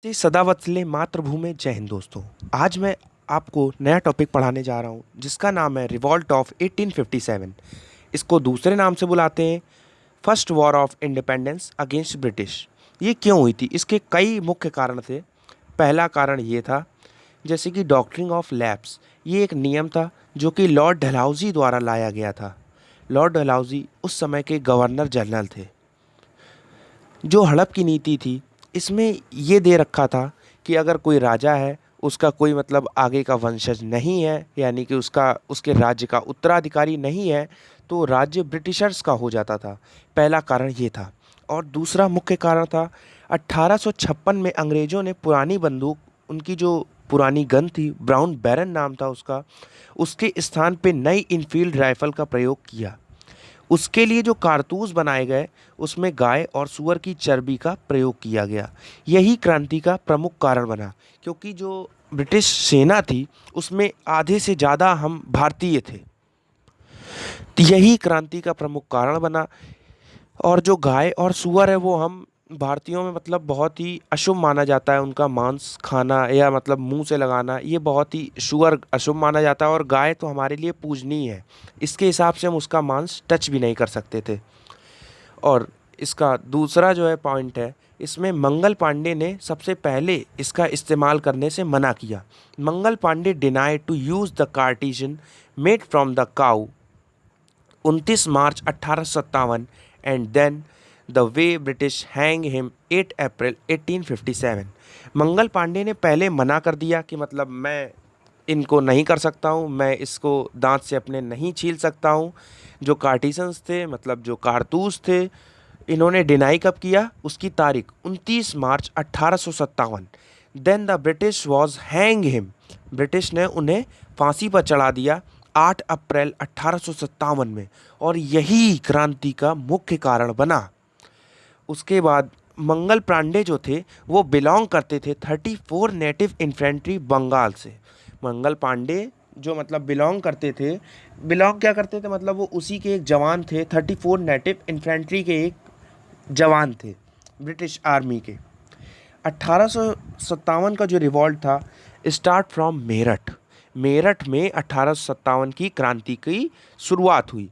ते सदावत्सले मातृभूमि जय हिंद दोस्तों। आज मैं आपको नया टॉपिक पढ़ाने जा रहा हूँ जिसका नाम है रिवॉल्ट ऑफ 1857। इसको दूसरे नाम से बुलाते हैं first war of independence against British. ये क्यों हुई थी? इसके कई मुख्य कारण थे। पहला कारण ये था जैसे कि डॉक्ट्रिन ऑफ लैप्स। ये एक नियम था जो कि लॉर्ड डलहौजी द्वारा लाया गया था। लॉर्ड डलहौजी उस समय के गवर्नर जनरल थे। जो हड़प की नीति थी इसमें ये दे रखा था कि अगर कोई राजा है, उसका कोई मतलब आगे का वंशज नहीं है, यानी कि उसके राज्य का उत्तराधिकारी नहीं है, तो राज्य ब्रिटिशर्स का हो जाता था। पहला कारण ये था। और दूसरा मुख्य कारण था 1856 में अंग्रेज़ों ने पुरानी बंदूक, उनकी जो पुरानी गन थी, ब्राउन बैरन नाम था उसका, उसके स्थान पे नई इनफील्ड राइफल का प्रयोग किया। उसके लिए जो कारतूस बनाए गए उसमें गाय और सूअर की चर्बी का प्रयोग किया गया। यही क्रांति का प्रमुख कारण बना, क्योंकि जो ब्रिटिश सेना थी उसमें आधे से ज़्यादा हम भारतीय थे। तो यही क्रांति का प्रमुख कारण बना। और जो गाय और सूअर है वो हम भारतीयों में मतलब बहुत ही अशुभ माना जाता है। उनका मांस खाना या मतलब मुंह से लगाना ये बहुत ही सूअर अशुभ माना जाता है, और गाय तो हमारे लिए पूजनीय है। इसके हिसाब से हम उसका मांस टच भी नहीं कर सकते थे। और इसका दूसरा जो है पॉइंट है, इसमें मंगल पांडे ने सबसे पहले इसका इस्तेमाल करने से मना किया। Mangal Pandey denied to use the cartridge made from the cow 29 March 1857 and then the way British hang him 8 April 1857। Mangal Pandey ने पहले मना कर दिया कि मतलब मैं इनको नहीं कर सकता हूँ, मैं इसको दांत से अपने नहीं छील सकता हूँ। जो कार्टिसन्स थे, मतलब जो कारतूस थे, इन्होंने डिनाई कब किया? उसकी तारीख 29 मार्च 1857। Then the British was hang him, British ने उन्हें फांसी पर चढ़ा दिया 8 अप्रैल 1857 में। और यही क्रांति का मुख्य कारण बना। उसके बाद मंगल पांडे जो थे वो बिलोंग करते थे 34 नेटिव इन्फेंट्री बंगाल से। मंगल पांडे जो मतलब बिलोंग क्या करते थे, मतलब वो उसी के एक जवान थे। 34 नेटिव इन्फेंट्री के एक जवान थे ब्रिटिश आर्मी के। 1857 का जो रिवॉल्ट था स्टार्ट फ्रॉम मेरठ। मेरठ में 1857 की क्रांति की शुरुआत हुई,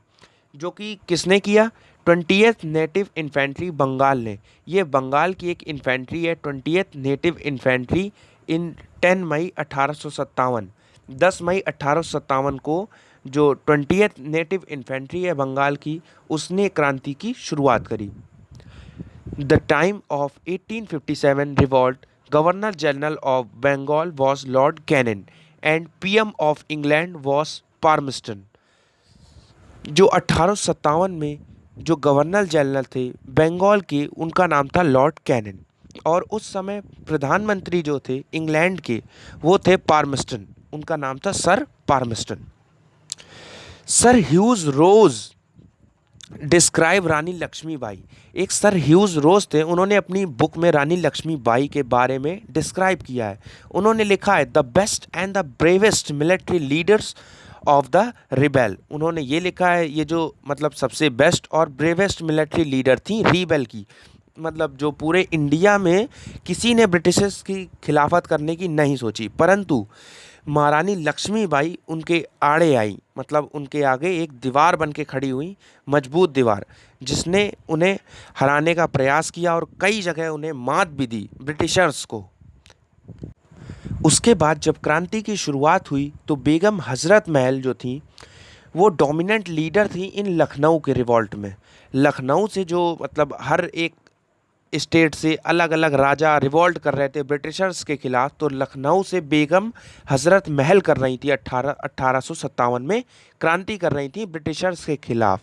जो कि किसने किया? 20th नेटिव इन्फेंट्री बंगाल ने। ये बंगाल की एक इन्फेंट्री है, 20th नेटिव इन्फेंट्री। इन 10 मई 1857, 10 मई 1857 को जो 20th नेटिव इन्फेंट्री है बंगाल की, उसने क्रांति की शुरुआत करी। The time of 1857 revolt, governor general of Bengal was lord Canning and PM of England was Palmerston. जो 1857 में जो गवर्नर जनरल थे बंगाल के, उनका नाम था लॉर्ड कैनिंग। और उस समय प्रधानमंत्री जो थे इंग्लैंड के, वो थे पार्मस्टन। उनका नाम था सर पार्मस्टन। सर ह्यूज रोज डिस्क्राइब रानी लक्ष्मीबाई। एक सर ह्यूज रोज थे, उन्होंने अपनी बुक में रानी लक्ष्मीबाई के बारे में डिस्क्राइब किया है। उन्होंने लिखा है the best and the bravest military leaders of the rebel. उन्होंने ये लिखा है, ये जो मतलब सबसे बेस्ट और ब्रेवेस्ट मिलिट्री लीडर थी रिबेल की, मतलब जो पूरे इंडिया में किसी ने ब्रिटिशर्स की खिलाफत करने की नहीं सोची, परंतु महारानी लक्ष्मीबाई उनके आड़े आई। मतलब उनके आगे एक दीवार बन के खड़ी हुई, मजबूत दीवार, जिसने उन्हें हराने का प्रयास किया और कई जगह उन्हें मात भी दी ब्रिटिशर्स को। उसके बाद जब क्रांति की शुरुआत हुई तो बेगम हजरत महल जो थी वो डोमिनेंट लीडर थी इन लखनऊ के रिवॉल्ट में। लखनऊ से जो मतलब हर एक स्टेट से अलग अलग राजा रिवॉल्ट कर रहे थे ब्रिटिशर्स के खिलाफ, तो लखनऊ से बेगम हजरत महल कर रही थी 1857 में क्रांति कर रही थी ब्रिटिशर्स के खिलाफ।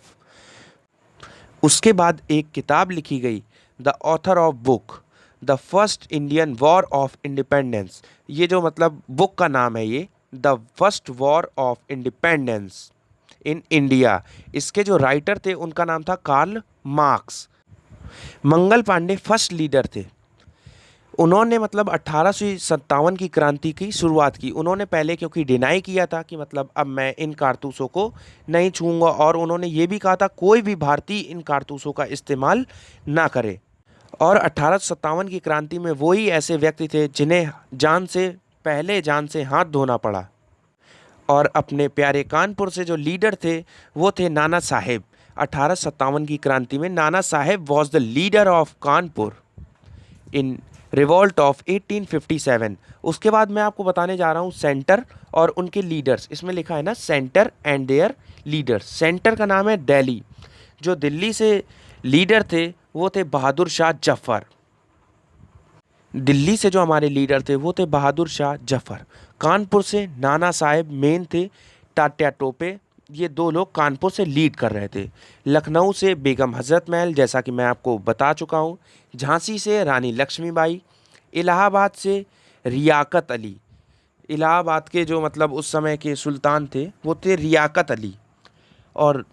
उसके बाद एक किताब लिखी गई, the author of book the first Indian war of independence. ये जो मतलब बुक का नाम है, ये the first war of independence in India. इसके जो राइटर थे उनका नाम था Karl Marx. Mangal Pandey first leader थे। उन्होंने मतलब 1857 की क्रांति की शुरुआत की। उन्होंने पहले क्योंकि डिनाई किया था कि मतलब अब मैं इन कारतूसों को नहीं छूऊंगा, और उन्होंने ये भी कहा था कोई भी भारतीय इन कारतूसों का इस्तेमाल ना करे। और 1857 की क्रांति में वही ऐसे व्यक्ति थे जिन्हें जान से हाथ धोना पड़ा। और अपने प्यारे कानपुर से जो लीडर थे वो थे नाना साहेब। 1857 की क्रांति में Nana Saheb was the leader of Kanpur in revolt of 1857। उसके बाद मैं आपको बताने जा रहा हूँ सेंटर और उनके लीडर्स। इसमें लिखा है ना centre and there leaders. Centre का नाम है दिल्ली। जो दिल्ली से लीडर थे वो थे बहादुर शाह जफर। दिल्ली से जो हमारे लीडर थे वो थे बहादुर शाह जफर। कानपुर से नाना साहेब मेन थे। तात्या टोपे, ये दो लोग कानपुर से लीड कर रहे थे। लखनऊ से बेगम हजरत महल, जैसा कि मैं आपको बता चुका हूँ। झांसी से रानी लक्ष्मीबाई। इलाहाबाद से रियाकत अली। इलाहाबाद के जो मतलब उस समय के सुल्तान थे वो थे रियाकत अली। और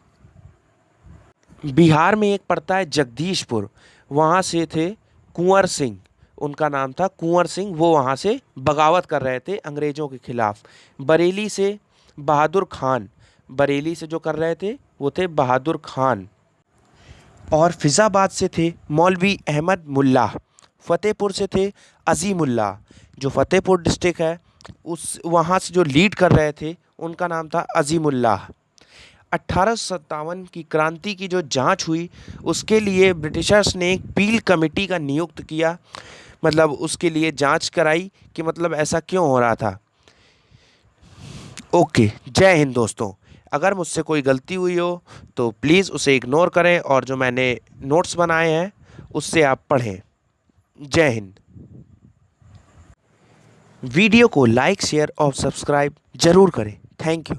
बिहार में एक पड़ता है जगदीशपुर, वहाँ से थे कुंवर सिंह। उनका नाम था कुंवर सिंह। वो वहाँ से बगावत कर रहे थे अंग्रेज़ों के खिलाफ। बरेली से बहादुर खान। बरेली से जो कर रहे थे वो थे बहादुर खान। और फिज़ाबाद से थे मौलवी अहमद मुल्ला। फ़तेहपुर से थे अज़ीमुल्लाह। जो फ़तेहपुर डिस्ट्रिक्ट है उस वहाँ से जो लीड कर रहे थे उनका नाम था अज़ीमुल्लाह। 1857 की क्रांति की जो जांच हुई उसके लिए ब्रिटिशर्स ने एक पील कमेटी का नियुक्त किया। मतलब उसके लिए जांच कराई कि मतलब ऐसा क्यों हो रहा था। ओके, जय हिंद दोस्तों। अगर मुझसे कोई गलती हुई हो तो प्लीज़ उसे इग्नोर करें और जो मैंने नोट्स बनाए हैं उससे आप पढ़ें। जय हिंद। वीडियो को लाइक शेयर और सब्सक्राइब ज़रूर करें। Thank you.